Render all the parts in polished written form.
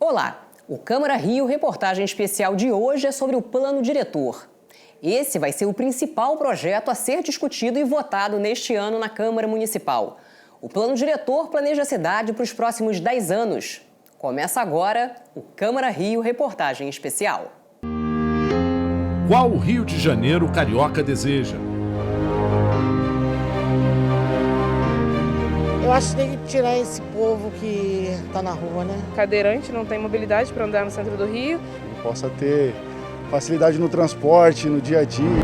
Olá, o Câmara Rio Reportagem Especial de hoje é sobre o Plano Diretor. Esse vai ser o principal projeto a ser discutido e votado neste ano na Câmara Municipal. O Plano Diretor planeja a cidade para os próximos 10 anos. Começa agora o Câmara Rio Reportagem Especial. Qual o Rio de Janeiro carioca deseja? Eu acho que tem que tirar esse povo que está na rua, né? Cadeirante não tem mobilidade para andar no centro do Rio. Que possa ter facilidade no transporte, no dia a dia.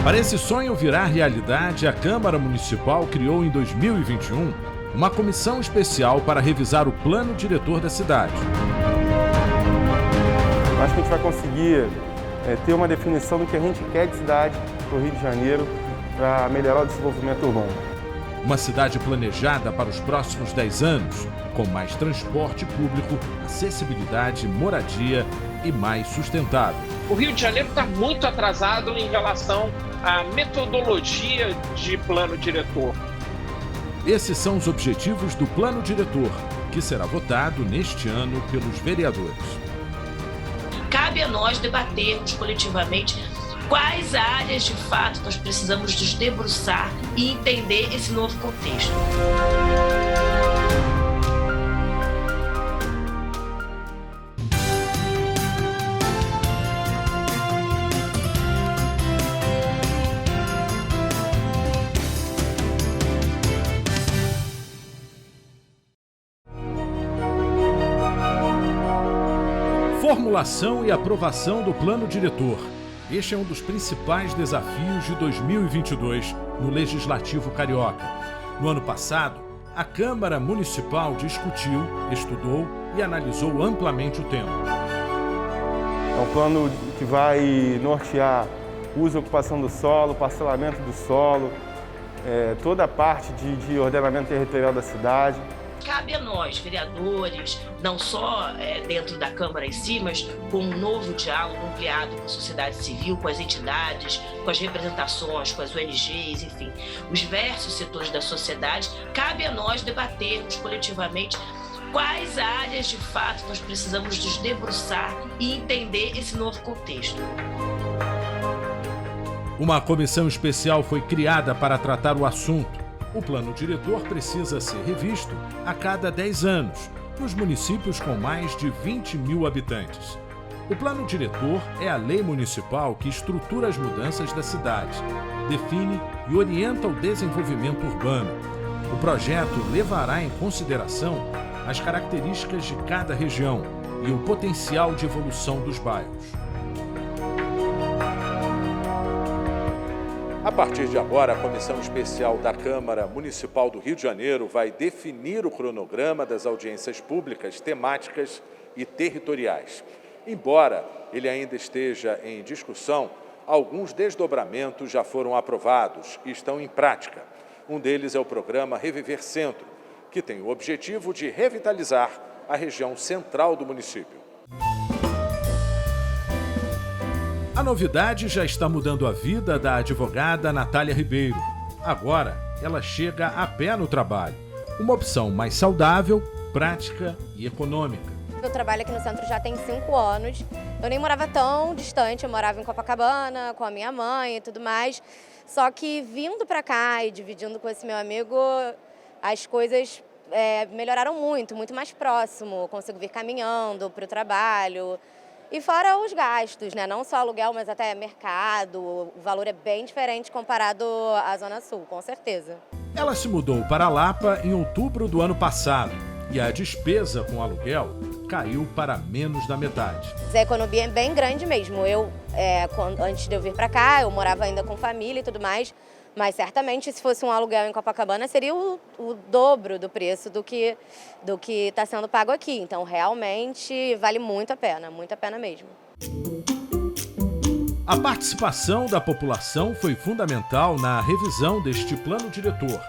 Para esse sonho virar realidade, a Câmara Municipal criou em 2021 uma comissão especial para revisar o plano diretor da cidade. Acho que a gente vai conseguir ter uma definição do que a gente quer de cidade para o Rio de Janeiro para melhorar o desenvolvimento urbano. Uma cidade planejada para os próximos 10 anos, com mais transporte público, acessibilidade, moradia e mais sustentável. O Rio de Janeiro está muito atrasado em relação à metodologia de plano diretor. Esses são os objetivos do plano diretor, que será votado neste ano pelos vereadores. Cabe a nós debatermos coletivamente quais áreas de fato nós precisamos nos debruçar e entender esse novo contexto. Formulação e aprovação do plano diretor. Este é um dos principais desafios de 2022 no Legislativo Carioca. No ano passado, a Câmara Municipal discutiu, estudou e analisou amplamente o tema. É um plano que vai nortear uso e ocupação do solo, parcelamento do solo, toda a parte de ordenamento territorial da cidade. Cabe a nós, vereadores, não só dentro da Câmara em si, mas com um novo diálogo ampliado com a sociedade civil, com as entidades, com as representações, com as ONGs, enfim, os diversos setores da sociedade, cabe a nós debatermos coletivamente quais áreas de fato nós precisamos nos debruçar e entender esse novo contexto. Uma comissão especial foi criada para tratar o assunto. O plano diretor precisa ser revisto a cada 10 anos, nos municípios com mais de 20 mil habitantes. O plano diretor é a lei municipal que estrutura as mudanças da cidade, define e orienta o desenvolvimento urbano. O projeto levará em consideração as características de cada região e o potencial de evolução dos bairros. A partir de agora, a Comissão Especial da Câmara Municipal do Rio de Janeiro vai definir o cronograma das audiências públicas, temáticas e territoriais. Embora ele ainda esteja em discussão, alguns desdobramentos já foram aprovados e estão em prática. Um deles é o programa Reviver Centro, que tem o objetivo de revitalizar a região central do município. A novidade já está mudando a vida da advogada Natália Ribeiro. Agora, ela chega a pé no trabalho. Uma opção mais saudável, prática e econômica. Eu trabalho aqui no centro já tem 5 anos. Eu nem morava tão distante, eu morava em Copacabana com a minha mãe e tudo mais. Só que vindo para cá e dividindo com esse meu amigo, as coisas melhoraram muito, muito mais próximo. Eu consigo vir caminhando para o trabalho. E fora os gastos, né? Não só aluguel, mas até mercado. O valor é bem diferente comparado à Zona Sul, com certeza. Ela se mudou para Lapa em outubro do ano passado e a despesa com aluguel caiu para menos da metade. A economia é bem grande mesmo. Antes de eu vir para cá, eu morava ainda com família e tudo mais, mas certamente se fosse um aluguel em Copacabana seria o dobro do preço do que está sendo pago aqui. Então realmente vale muito a pena mesmo. A participação da população foi fundamental na revisão deste plano diretor.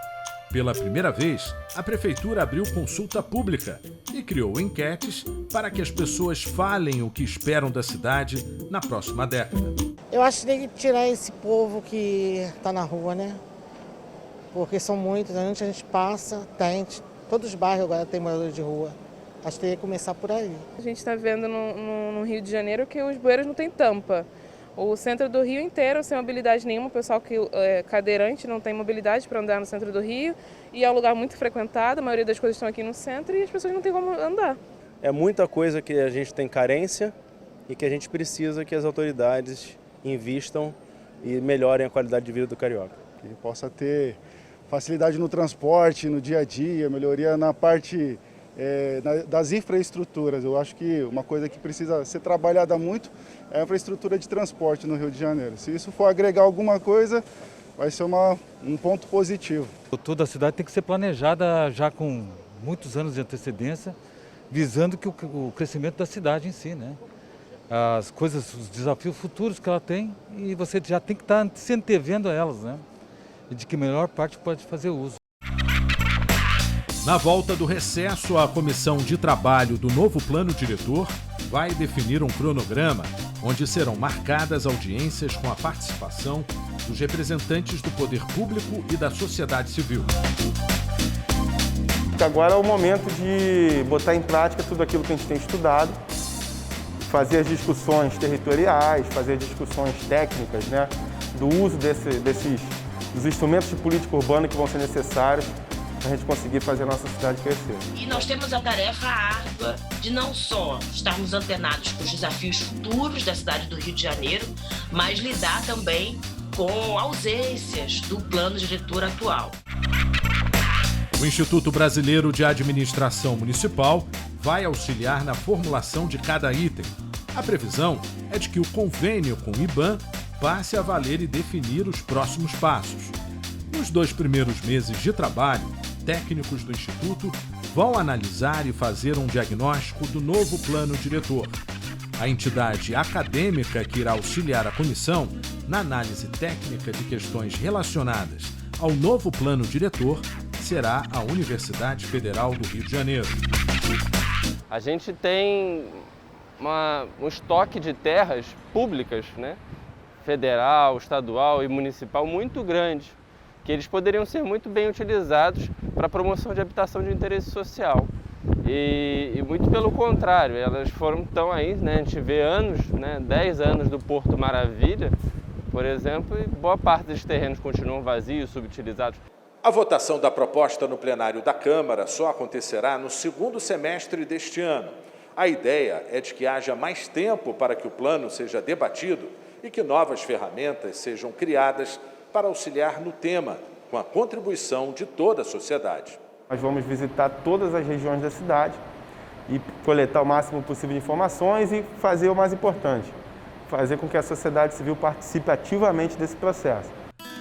Pela primeira vez, a Prefeitura abriu consulta pública e criou enquetes para que as pessoas falem o que esperam da cidade na próxima década. Eu acho que tem que tirar esse povo que está na rua, né? Porque são muitos, a gente passa, Todos os bairros agora tem morador de rua. Acho que teria que começar por aí. A gente está vendo no Rio de Janeiro que os bueiros não têm tampa. O centro do Rio inteiro sem mobilidade nenhuma, o pessoal que é cadeirante não tem mobilidade para andar no centro do Rio e é um lugar muito frequentado, a maioria das coisas estão aqui no centro e as pessoas não têm como andar. É muita coisa que a gente tem carência e que a gente precisa que as autoridades invistam e melhorem a qualidade de vida do carioca. Que ele possa ter facilidade no transporte, no dia a dia, melhoria na parte das infraestruturas. Eu acho que uma coisa que precisa ser trabalhada muito é a infraestrutura de transporte no Rio de Janeiro. Se isso for agregar alguma coisa, vai ser um ponto positivo. Toda a cidade tem que ser planejada já com muitos anos de antecedência, visando que o crescimento da cidade em si, né? As coisas, os desafios futuros que ela tem, e você já tem que estar se antevendo a elas, né? E de que melhor parte pode fazer uso. Na volta do recesso, a Comissão de Trabalho do novo Plano Diretor vai definir um cronograma onde serão marcadas audiências com a participação dos representantes do poder público e da sociedade civil. Agora é o momento de botar em prática tudo aquilo que a gente tem estudado, fazer as discussões territoriais, fazer discussões técnicas, né, do uso dos instrumentos de política urbana que vão ser necessários para a gente conseguir fazer a nossa cidade crescer. E nós temos a tarefa árdua de não só estarmos antenados com os desafios futuros da cidade do Rio de Janeiro, mas lidar também com ausências do plano diretor atual. O Instituto Brasileiro de Administração Municipal vai auxiliar na formulação de cada item. A previsão é de que o convênio com o IBAM passe a valer e definir os próximos passos. Nos 2 primeiros meses de trabalho, técnicos do Instituto vão analisar e fazer um diagnóstico do novo plano diretor. A entidade acadêmica que irá auxiliar a comissão na análise técnica de questões relacionadas ao novo plano diretor será a Universidade Federal do Rio de Janeiro. A gente tem um estoque de terras públicas, né, federal, estadual e municipal muito grande, que eles poderiam ser muito bem utilizados para a promoção de habitação de interesse social. E muito pelo contrário, elas estão aí, né, a gente vê anos, né, 10 anos do Porto Maravilha, por exemplo, e boa parte dos terrenos continuam vazios, subutilizados. A votação da proposta no plenário da Câmara só acontecerá no 2º semestre deste ano. A ideia é de que haja mais tempo para que o plano seja debatido e que novas ferramentas sejam criadas para auxiliar no tema, com a contribuição de toda a sociedade. Nós vamos visitar todas as regiões da cidade e coletar o máximo possível de informações e fazer o mais importante, fazer com que a sociedade civil participe ativamente desse processo.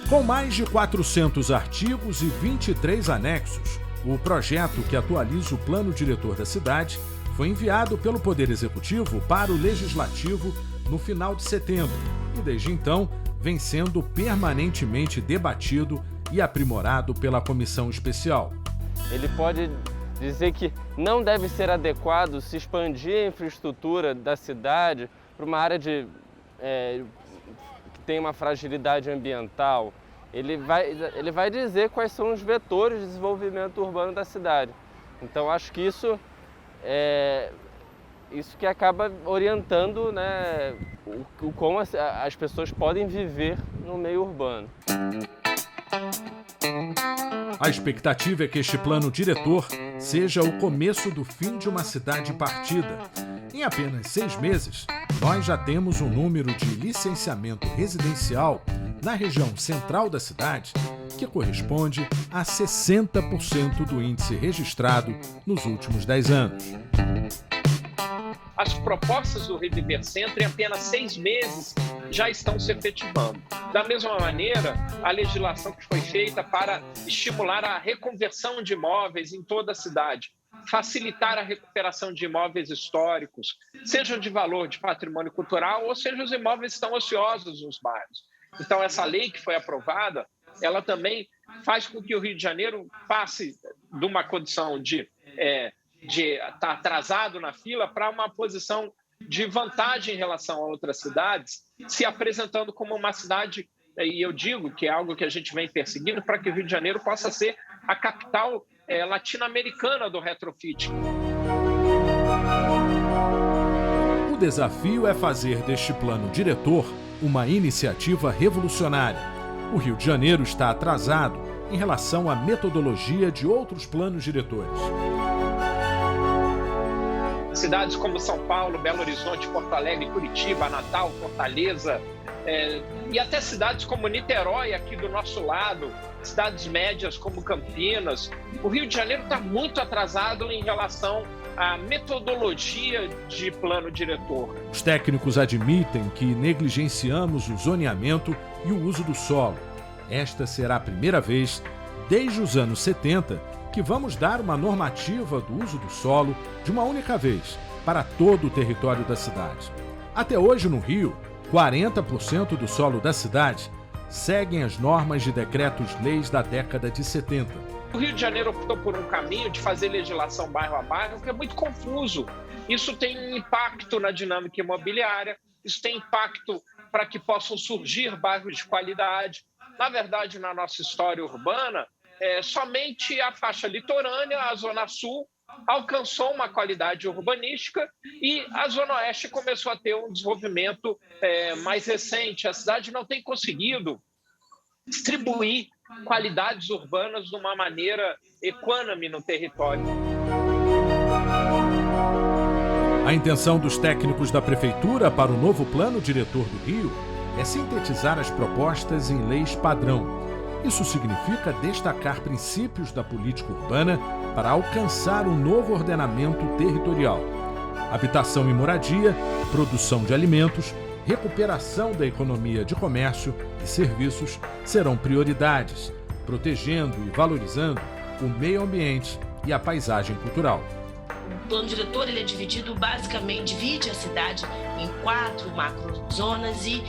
Com mais de 400 artigos e 23 anexos, o projeto que atualiza o plano diretor da cidade foi enviado pelo Poder Executivo para o Legislativo no final de setembro e, desde então, vem sendo permanentemente debatido e aprimorado pela Comissão Especial. Ele pode dizer que não deve ser adequado se expandir a infraestrutura da cidade para uma área que tem uma fragilidade ambiental. Ele vai dizer quais são os vetores de desenvolvimento urbano da cidade. Então, acho que isso que acaba orientando, né, como as pessoas podem viver no meio urbano. A expectativa é que este plano diretor seja o começo do fim de uma cidade partida. Em apenas 6 meses, nós já temos um número de licenciamento residencial na região central da cidade que corresponde a 60% do índice registrado nos últimos 10 anos. As propostas do Reviver Centro, em apenas 6 meses, já estão se efetivando. Da mesma maneira, a legislação que foi feita para estimular a reconversão de imóveis em toda a cidade, facilitar a recuperação de imóveis históricos, sejam de valor de patrimônio cultural ou sejam os imóveis que estão ociosos nos bairros. Então, essa lei que foi aprovada, ela também faz com que o Rio de Janeiro passe de uma condição de estar atrasado na fila para uma posição de vantagem em relação a outras cidades, se apresentando como uma cidade, e eu digo que é algo que a gente vem perseguindo, para que o Rio de Janeiro possa ser a capital latino-americana do retrofit. O desafio é fazer deste plano diretor uma iniciativa revolucionária. O Rio de Janeiro está atrasado em relação à metodologia de outros planos diretores. Cidades como São Paulo, Belo Horizonte, Porto Alegre, Curitiba, Natal, Fortaleza, e até cidades como Niterói, aqui do nosso lado, cidades médias como Campinas. O Rio de Janeiro está muito atrasado em relação à metodologia de plano diretor. Os técnicos admitem que negligenciamos o zoneamento e o uso do solo. Esta será a primeira vez, desde os anos 70, que vamos dar uma normativa do uso do solo de uma única vez para todo o território da cidade. Até hoje, no Rio, 40% do solo da cidade seguem as normas de decretos-leis da década de 70. O Rio de Janeiro optou por um caminho de fazer legislação bairro a bairro, que é muito confuso. Isso tem impacto na dinâmica imobiliária, isso tem impacto para que possam surgir bairros de qualidade. Na verdade, na nossa história urbana, somente a faixa litorânea, a Zona Sul, alcançou uma qualidade urbanística e a Zona Oeste começou a ter um desenvolvimento mais recente. A cidade não tem conseguido distribuir qualidades urbanas de uma maneira equânime no território. A intenção dos técnicos da Prefeitura para o novo plano diretor do Rio é sintetizar as propostas em leis padrão. Isso significa destacar princípios da política urbana para alcançar um novo ordenamento territorial. Habitação e moradia, produção de alimentos, recuperação da economia de comércio e serviços serão prioridades, protegendo e valorizando o meio ambiente e a paisagem cultural. O plano diretor ele é dividido basicamente, divide a cidade em 4 macrozonas e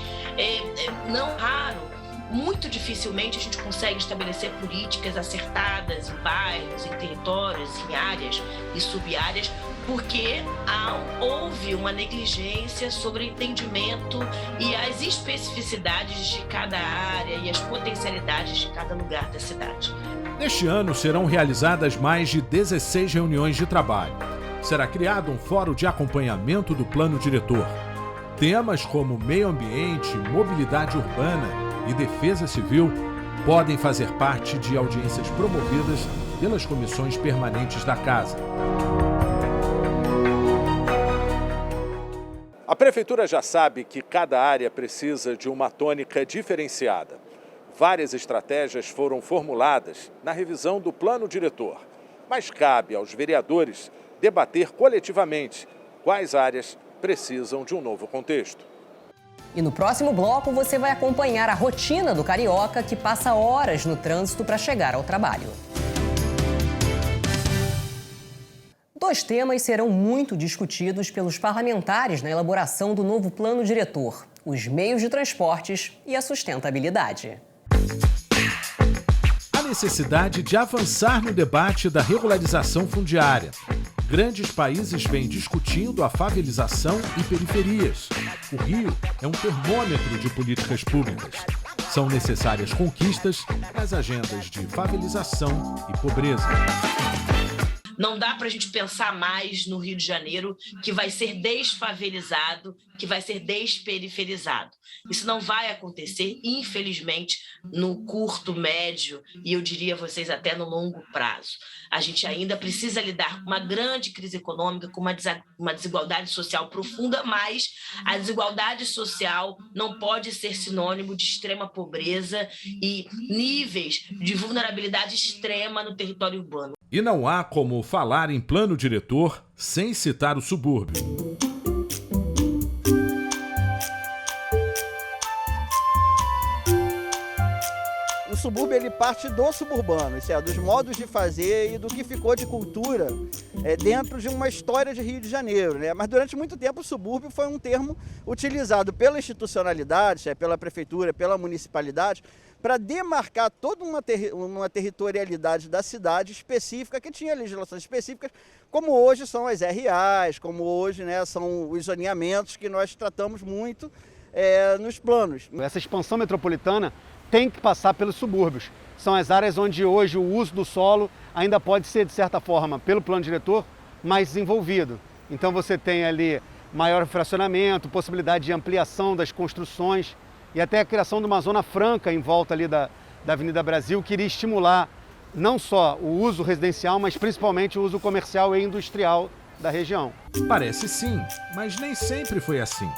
não raro, muito dificilmente a gente consegue estabelecer políticas acertadas em bairros, em territórios, em áreas e sub-áreas, porque houve uma negligência sobre o entendimento e as especificidades de cada área e as potencialidades de cada lugar da cidade. Neste ano serão realizadas mais de 16 reuniões de trabalho. Será criado um fórum de acompanhamento do plano diretor. Temas como meio ambiente, mobilidade urbana e defesa civil podem fazer parte de audiências promovidas pelas comissões permanentes da Casa. A Prefeitura já sabe que cada área precisa de uma tônica diferenciada. Várias estratégias foram formuladas na revisão do plano diretor, mas cabe aos vereadores debater coletivamente quais áreas precisam de um novo contexto. E no próximo bloco você vai acompanhar a rotina do carioca que passa horas no trânsito para chegar ao trabalho. 2 temas serão muito discutidos pelos parlamentares na elaboração do novo plano diretor: os meios de transportes e a sustentabilidade. A necessidade de avançar no debate da regularização fundiária. Grandes países vêm discutindo a favelização e periferias. O Rio é um termômetro de políticas públicas. São necessárias conquistas nas agendas de favelização e pobreza. Não dá para a gente pensar mais no Rio de Janeiro que vai ser desfavelizado, que vai ser desperiferizado. Isso não vai acontecer, infelizmente, no curto, médio e eu diria a vocês até no longo prazo. A gente ainda precisa lidar com uma grande crise econômica, com uma desigualdade social profunda, mas a desigualdade social não pode ser sinônimo de extrema pobreza e níveis de vulnerabilidade extrema no território urbano. E não há como falar em plano diretor sem citar o subúrbio. O subúrbio ele parte do suburbano, isso é, dos modos de fazer e do que ficou de cultura dentro de uma história de Rio de Janeiro, né? Mas durante muito tempo o subúrbio foi um termo utilizado pela institucionalidade, pela prefeitura, pela municipalidade, para demarcar toda uma territorialidade da cidade específica, que tinha legislações específicas, como hoje são as RAs, como hoje, né, são os zoneamentos que nós tratamos muito nos planos. Essa expansão metropolitana tem que passar pelos subúrbios. são as áreas onde hoje o uso do solo ainda pode ser, de certa forma, pelo plano diretor, mais desenvolvido. Então você tem ali maior fracionamento, possibilidade de ampliação das construções e até a criação de uma zona franca em volta ali da Avenida Brasil, que iria estimular não só o uso residencial, mas principalmente o uso comercial e industrial da região. Parece sim, mas nem sempre foi assim.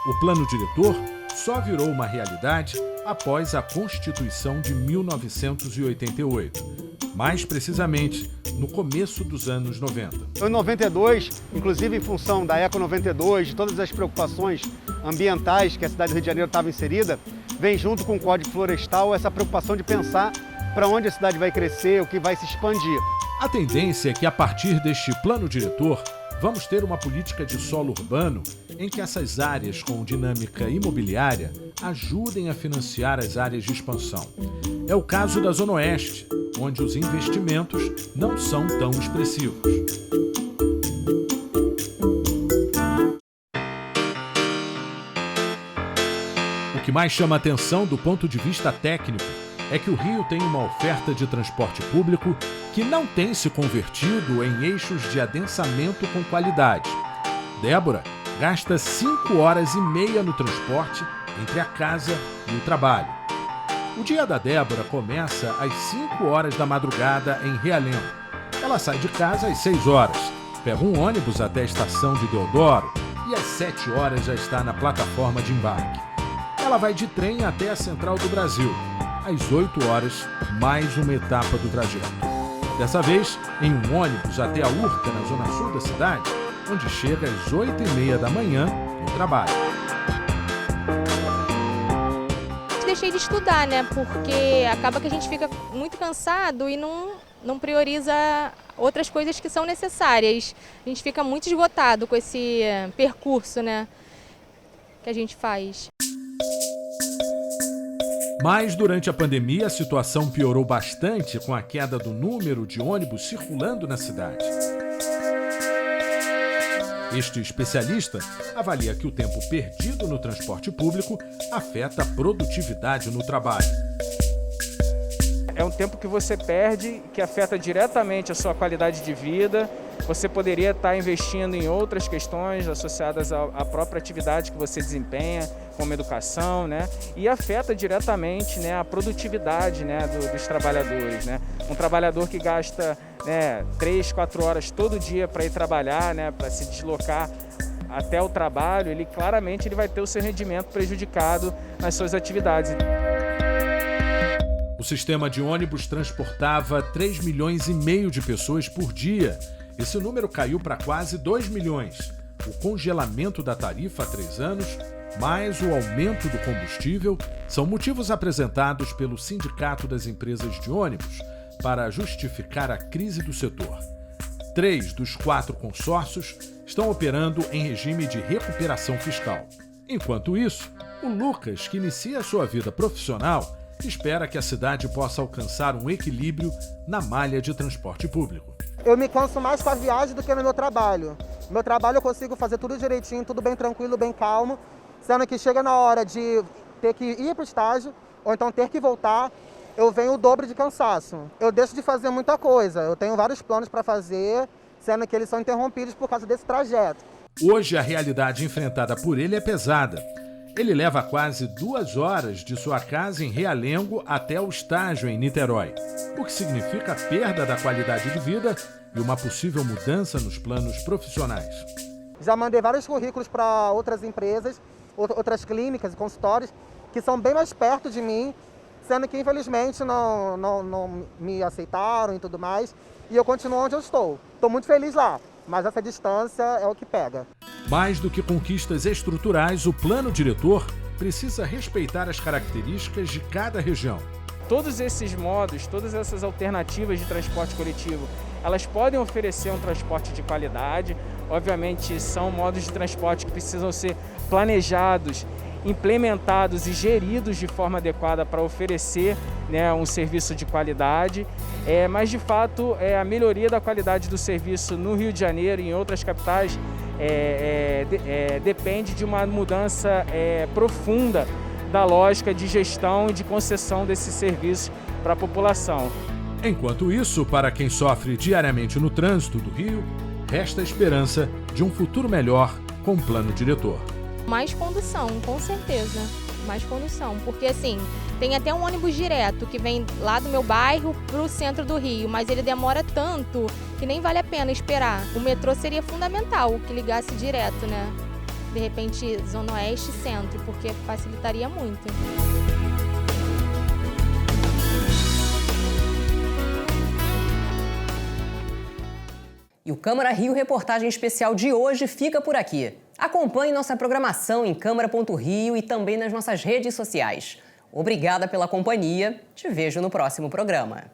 O plano diretor só virou uma realidade após a Constituição de 1988. Mais precisamente, no começo dos anos 90. Em 92, inclusive em função da Eco 92, de todas as preocupações ambientais que a cidade do Rio de Janeiro estava inserida, vem junto com o Código Florestal essa preocupação de pensar para onde a cidade vai crescer, o que vai se expandir. A tendência é que, a partir deste plano diretor, vamos ter uma política de solo urbano em que essas áreas com dinâmica imobiliária ajudem a financiar as áreas de expansão. É o caso da Zona Oeste, onde os investimentos não são tão expressivos. O que mais chama atenção do ponto de vista técnico é que o Rio tem uma oferta de transporte público que não tem se convertido em eixos de adensamento com qualidade. Débora gasta 5 horas e meia no transporte entre a casa e o trabalho. O dia da Débora começa às 5 horas da madrugada em Realengo. Ela sai de casa às 6 horas, pega um ônibus até a estação de Deodoro e às 7 horas já está na plataforma de embarque. Ela vai de trem até a Central do Brasil. Às 8 horas, mais uma etapa do trajeto. Dessa vez, em um ônibus até a Urca, na zona sul da cidade, onde chega às 8h30 da manhã no trabalho. Deixei de estudar, né? Porque acaba que a gente fica muito cansado e não prioriza outras coisas que são necessárias. A gente fica muito esgotado com esse percurso, né? Que a gente faz. Mas durante a pandemia a situação piorou bastante com a queda do número de ônibus circulando na cidade. Este especialista avalia que o tempo perdido no transporte público afeta a produtividade no trabalho. É um tempo que você perde, que afeta diretamente a sua qualidade de vida. Você poderia estar investindo em outras questões associadas à própria atividade que você desempenha, como educação, né? E afeta diretamente, né, a produtividade, né, dos trabalhadores, né? Um trabalhador que gasta, né, 3, 4 horas todo dia para ir trabalhar, né, para se deslocar até o trabalho, ele claramente vai ter o seu rendimento prejudicado nas suas atividades. O sistema de ônibus transportava 3,5 milhões de pessoas por dia. Esse número caiu para quase 2 milhões. O congelamento da tarifa há 3 anos, mais o aumento do combustível, são motivos apresentados pelo Sindicato das Empresas de Ônibus para justificar a crise do setor. 3 dos 4 consórcios estão operando em regime de recuperação fiscal. Enquanto isso, o Lucas, que inicia sua vida profissional, espera que a cidade possa alcançar um equilíbrio na malha de transporte público. Eu me canso mais com a viagem do que no meu trabalho. No meu trabalho eu consigo fazer tudo direitinho, tudo bem tranquilo, bem calmo, sendo que chega na hora de ter que ir para o estágio ou então ter que voltar, eu venho o dobro de cansaço. Eu deixo de fazer muita coisa, eu tenho vários planos para fazer, sendo que eles são interrompidos por causa desse trajeto. Hoje a realidade enfrentada por ele é pesada. Ele leva quase 2 horas de sua casa em Realengo até o estágio em Niterói, o que significa a perda da qualidade de vida e uma possível mudança nos planos profissionais. Já mandei vários currículos para outras empresas, outras clínicas e consultórios que são bem mais perto de mim, sendo que infelizmente não me aceitaram e tudo mais, e eu continuo onde eu estou. Estou muito feliz lá, mas essa distância é o que pega. Mais do que conquistas estruturais, o plano diretor precisa respeitar as características de cada região. Todos esses modos, todas essas alternativas de transporte coletivo, elas podem oferecer um transporte de qualidade. Obviamente, são modos de transporte que precisam ser planejados, implementados e geridos de forma adequada para oferecer, né, um serviço de qualidade. Mas, de fato, a melhoria da qualidade do serviço no Rio de Janeiro e em outras capitais depende de uma mudança profunda da lógica de gestão e de concessão desses serviços para a população. Enquanto isso, para quem sofre diariamente no trânsito do Rio, resta a esperança de um futuro melhor com o plano diretor. Mais condução, com certeza. Mais condução, porque assim, tem até um ônibus direto que vem lá do meu bairro para o centro do Rio, mas ele demora tanto que nem vale a pena esperar. O metrô seria fundamental que ligasse direto, né? De repente, Zona Oeste e Centro, porque facilitaria muito. E o Câmara Rio Reportagem Especial de hoje fica por aqui. Acompanhe nossa programação em câmara.rio e também nas nossas redes sociais. Obrigada pela companhia. Te vejo no próximo programa.